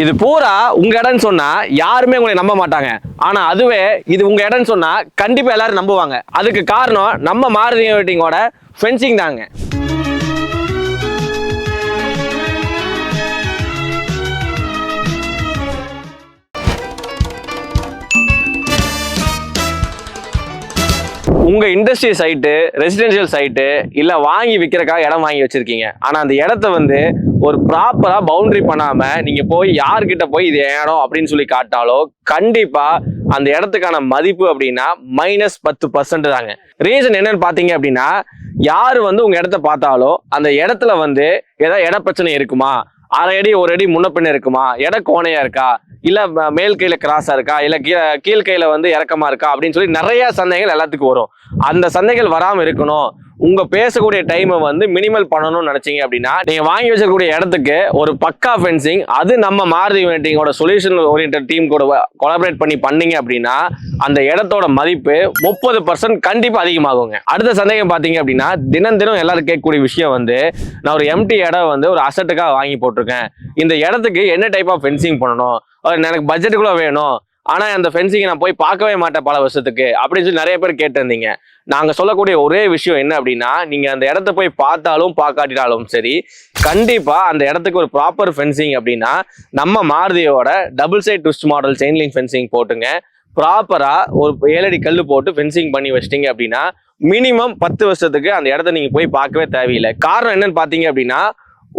இது பூரா உங்க இடம்னு சொன்னா யாருமே உங்களை நம்ப மாட்டாங்க. ஆனா அதுவே இது உங்க இடம்னு சொன்னா கண்டிப்பா எல்லாரும் நம்புவாங்க. அதுக்கு காரணம் நம்ம மாருதி வெட்டிங்கோட ஃபென்சிங் தாங்க. உங்க இண்டஸ்ட்ரி சைட்டு, ரெசிடென்ஷியல் சைட்டு இல்ல வாங்கி விற்கிறக்காக இடம் வாங்கி வச்சிருக்கீங்க. ஆனா அந்த இடத்த வந்து ஒரு ப்ராப்பரா பவுண்டரி பண்ணாம நீங்க போய் யார்கிட்ட போய் இது இடம் அப்படின்னு சொல்லி காட்டாலோ கண்டிப்பா அந்த இடத்துக்கான மதிப்பு அப்படின்னா -10% தாங்க. ரீசன் என்னன்னு பாத்தீங்க அப்படின்னா, யாரு வந்து உங்க இடத்த பார்த்தாலோ அந்த இடத்துல வந்து ஏதாவது இட பிரச்சனை இருக்குமா, அரை அடி ஒரு அடி முன்ன பின்ன இருக்குமா, இட கோணையா இருக்கா, இல்ல மேல் கையில கிராஸா இருக்கா, இல்ல கீழ் கையில வந்து இறக்கமா இருக்கா அப்படின்னு சொல்லி நிறைய சந்தேகங்கள் எல்லாத்துக்கும் வரும். அந்த சந்தேகங்கள் வராம இருக்கணும், உங்க பேசக்கூடிய டைமை வந்து மினிமல் பண்ணணும்னு நினைச்சீங்க அப்படின்னா நீங்க வாங்கி வச்சிருக்கக்கூடிய இடத்துக்கு ஒரு பக்கா ஃபென்சிங், அது நம்ம மாருதி வெட்டிங்கோட சொல்யூஷன் ஓரியன்டட் டீம் கூட கொலாபரேட் பண்ணீங்க அப்படின்னா அந்த இடத்தோட மதிப்பு 30% கண்டிப்பா அதிகமாகுங்க. அடுத்த சந்தேகம் பாத்தீங்க அப்படின்னா, தினம் தினம் எல்லாரும் கேட்கக்கூடிய விஷயம் வந்து, நான் ஒரு எம்டி இடம் வந்து ஒரு அசட்டுக்காக வாங்கி போட்டிருக்கேன், இந்த இடத்துக்கு என்ன டைப் ஆஃப் ஃபென்சிங் பண்ணணும், எனக்கு பட்ஜெட்டுக்குள்ள வேணும், ஆனா அந்த ஃபென்சிங் நான் போய் பார்க்கவே மாட்டேன் பல வருஷத்துக்கு அப்படின்னு சொல்லி நிறைய பேர் கேட்டிருந்தீங்க. நாங்க சொல்லக்கூடிய ஒரே விஷயம் என்ன அப்படின்னா, நீங்க அந்த இடத்த போய் பார்த்தாலும் பார்க்காட்டினாலும் சரி, கண்டிப்பா அந்த இடத்துக்கு ஒரு ப்ராப்பர் ஃபென்சிங் அப்படின்னா நம்ம மாருதியோட double side twist model chain link fencing போட்டுங்க. ப்ராப்பரா ஒரு 7 அடி கல் போட்டு ஃபென்சிங் பண்ணி வச்சிட்டீங்க அப்படின்னா மினிமம் 10 வருஷத்துக்கு அந்த இடத்த நீங்க போய் பார்க்கவே தேவையில்லை. காரணம் என்னன்னு பாத்தீங்க அப்படின்னா,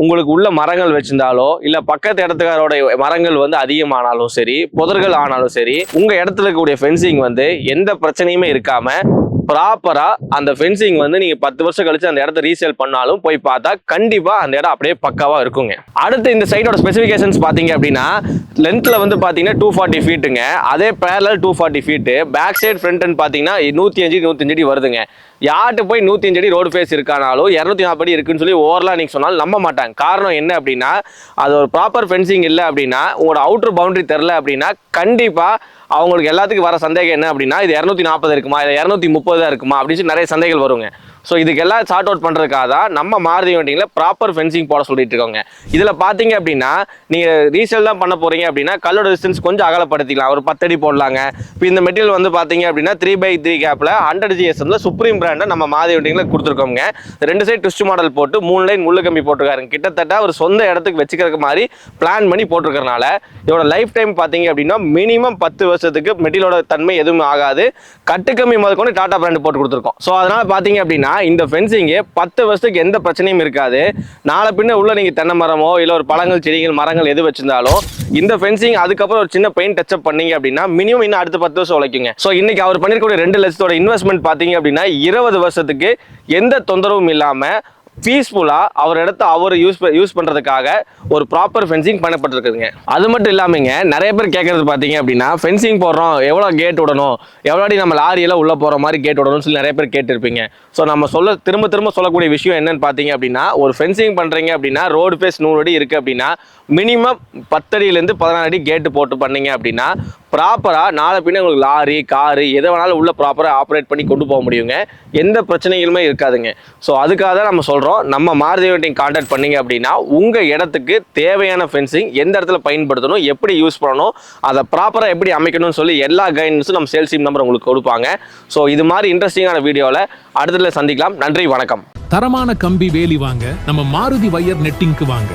உங்களுக்கு உள்ள மரங்கள் வச்சிருந்தாலோ இல்ல பக்கத்து இடத்துக்காரோட மரங்கள் வந்து அதிகமானாலும் சரி, புதர்கள் ஆனாலும் சரி, உங்க இடத்துல இருக்கக்கூடிய ஃபென்சிங் வந்து எந்த பிரச்சனையுமே இருக்காம ப்ராப்பரா அந்த ஃபென்சிங் வந்து நீங்க 10 வருஷம் கழிச்சு அந்த இடத்த ரீசேல் பண்ணாலும் போய் பார்த்தா கண்டிப்பா அந்த இடம் அப்படியே பக்காவா இருக்குங்க. அடுத்து இந்த சைடோட ஸ்பெசிஃபிகேஷன்ஸ் பாத்தீங்க அப்படின்னா, லென்த்ல வந்து பாத்தீங்கன்னா 240 ஃபீட்டுங்க, அதே parallel 240 feet, back side front பாத்தீங்கன்னா 105 அடி வருதுங்க. யார்கிட்ட போய் 105 அடி ரோடு ஃபேஸ் இருக்கானாலும் 240 அடி இருக்குன்னு சொல்லி ஓவரலா நீங்க சொன்னாலும் நம்ப மாட்டாங்க. காரணம் என்ன அப்படின்னா, அது ஒரு ப்ராப்பர் ஃபென்சிங் இல்லை அப்படின்னா, உங்களோட அவுட்டர் பவுண்டரி தெரில அப்படின்னா கண்டிப்பா அவங்களுக்கு எல்லாத்துக்கும் வர சந்தேகம் என்ன அப்படின்னா, இது 240 இருக்குமா, இது 230 இருக்குமா அப்படின்னு சொல்லி நிறைய சந்தேகங்கள் வருங்க. ஸோ இதுக்கு எல்லாம் சார்ட் அவுட் பண்ணுறதுக்காக தான் நம்ம மாருதி வெட்டிங்கில் ப்ராப்பர் ஃபென்சிங் போட சொல்லிட்டு இருக்கோங்க. இதில் பார்த்தீங்க அப்படின்னா, நீங்கள் ரீசேல் தான் பண்ண போகிறீங்க அப்படின்னா கல்லோட டிஸ்டன்ஸ் கொஞ்சம் அகலப்படுத்திக்கலாம், ஒரு 10 அடி போடலாங்க. இப்போ இந்த மெட்டீரியல் வந்து பார்த்தீங்க அப்படின்னா 3x3 கேப்பில் 100 GSM சுப்ரீம் பிராண்டை நம்ம மாருதி வெட்டிங்கில் கொடுத்துருக்கோங்க. 2 சைடு ட்விஸ்ட் மாடல் போட்டு 3 லைன் முள்ளு கம்பி போட்டிருக்காருங்க. கிட்டத்தட்ட ஒரு சொந்த இடத்துக்கு வச்சுக்கிறதுக்கு மாதிரி பிளான் பண்ணி போட்டிருக்கறனால இதோட லைஃப் டைம் பார்த்தீங்க அப்படின்னா மினிமம் 10 வருஷத்துக்கு மெட்டீரியலோட தன்மை எதுவும் ஆகாது. கட்டுக்கம்பி முதற்கொண்டு டாடா பிராண்ட் போட்டு கொடுத்துருக்கோம். ஸோ அதனால் பார்த்தீங்க அப்படின்னா இந்த ஃபென்சிங்கு 10 வருஷத்துக்கு எந்த பிரச்சனையும் இருக்காது. நாளை பின்ன உள்ள நீங்கள் தென்னை மரமோ இல்லை ஒரு பழங்கள் செடிகள் மரங்கள் எது வச்சிருந்தாலும் இந்த ஃபென்சிங் அதுக்கப்புறம் ஒரு சின்ன பெயிண்ட் டச்சப் பண்ணீங்க அப்படின்னா மினிமம் இன்னும் அடுத்த 10 வருஷம் உழைக்குங்க. ஸோ இன்னைக்கு அவர் பண்ணிருக்கக்கூடிய 2 லட்சத்தோட இன்வெஸ்ட்மெண்ட் பார்த்தீங்க அப்படின்னா 20 வருஷத்துக்கு எந்த தொந்தரவும் இல்லாமல் பீஸ்ஃபுல்லா அவர் இடத்த அவர் யூஸ் பண்றதுக்காக ஒரு ப்ராப்பர் ஃபென்சிங் பண்ணப்பட்டிருக்குதுங்க. அது மட்டும் இல்லாமங்க, நிறைய பேர் கேட்கறது பார்த்தீங்க அப்படின்னா, ஃபென்சிங் போடுறோம் எவ்வளோ கேட் விடணும், எவ்வளோ அடி நம்ம லாரியெல்லாம் உள்ள போற மாதிரி கேட் விடணும்னு சொல்லி நிறைய பேர் கேட்டிருப்பீங்க. ஸோ நம்ம திரும்ப சொல்லக்கூடிய விஷயம் என்னன்னு பார்த்தீங்க அப்படின்னா, ஒரு ஃபென்சிங் பண்றீங்க அப்படின்னா ரோடு ஃபேஸ் 100 அடி இருக்கு அப்படின்னா மினிமம் 10 அடியிலேருந்து 14 அடி கேட்டு போட்டு பண்ணீங்க அப்படின்னா ப்ராப்பரா நாளை பின்ன உங்களுக்கு லாரி காரு எதை வேணாலும் உள்ள ப்ராப்பரா ஆப்ரேட் பண்ணி கொண்டு போக முடியுங்க. எந்த பிரச்சனைகளுமே இருக்காதுங்க. ஸோ அதுக்காக தான் நம்ம சொல்றோம், நம்ம மாருதி வெட்டிங் கான்டாக்ட் பண்ணீங்க அப்படின்னா உங்க இடத்துக்கு தேவையான ஃபென்சிங் எந்த இடத்துல பயன்படுத்தணும், எப்படி யூஸ் பண்ணணும், அதை ப்ராப்பரா எப்படி அமைக்கணும்னு சொல்லி எல்லா கைடன்ஸும் நம்ம சேல்ஸ் டீம் நம்பர் உங்களுக்கு கொடுப்பாங்க. ஸோ இது மாதிரி இன்ட்ரெஸ்டிங்கான வீடியோவில் அடுத்ததுல சந்திக்கலாம். நன்றி, வணக்கம். தரமான கம்பி வேலி வாங்க நம்ம மாருதி வயர் நெட்டிங்க்கு வாங்க.